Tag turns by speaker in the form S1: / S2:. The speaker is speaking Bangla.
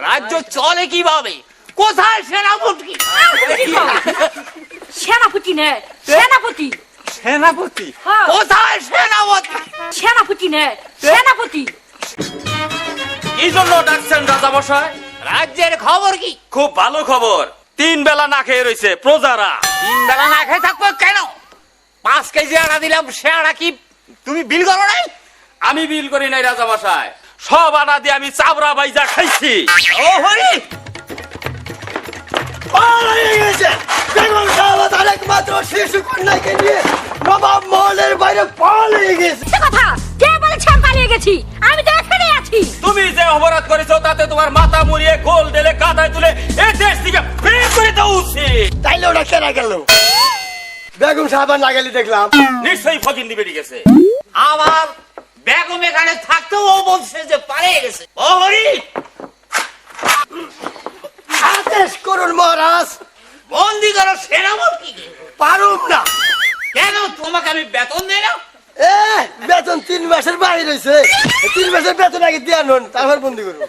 S1: রাজ্য চলে কিভাবে? কোথায় সেনাপতি?
S2: সেনাপতি নে সেনাপতি
S3: সেনাপতি
S1: কোথায় সেনাপতি?
S2: সেনাপতি নে সেনাপতি।
S3: কি জন্য ডাকছেন রাজা মশাই?
S1: রাজ্যের খবর কি?
S3: খুব ভালো খবর। 3 বেলা না খেয়ে রয়েছে প্রজারা।
S1: 3 বেলা না খেয়ে থাকবো কেন? 5 কেজি আটা দিলাম, সে আটা কি তুমি বিল করো নাই?
S3: আমি বিল করি নাই রাজা মশাই, সব আটা দিয়ে আমি চাবড়া বাইজা খাইছি।
S1: ও হরি,
S4: পালিয়ে গেছে বেগম সাহেব আর একমাত্র শিশু কন্যাকে নিয়ে নবাব মহলের বাইরে পালিয়ে গেছে।
S2: সে কথা কে বলেছে আমি পালিয়ে গেছি? আমি তো এখানে আছি।
S3: তুমি যে অপরাধ করেছো তাতে তোমার মাথা মুড়িয়ে গোল ঢেলে কাঁধায় তুলে এই দেশ থেকে বের করে দেওয়া উচিত।
S4: তাইলে ওরা কেনা গেল? বেগম সাহেব আর না গেলে দেখলাম
S3: নিশ্চয়ই ফকির নিবে গেছে।
S1: আমার বেগম এখানে থাকতেও ও বলছে যে পালিয়ে গেছে। ও হরি,
S4: আদেশ করুন মহারাজ।
S1: বন্দি করো সেনাপতিকে।
S4: পারুম না।
S1: কেন? তোমাকে আমি বেতন দেই না?
S4: বেতন 3 মাসের বাইরে রয়েছে। 3 মাসের বেতন আগে দিয়ে আনুন, তারপর বন্দি করুন।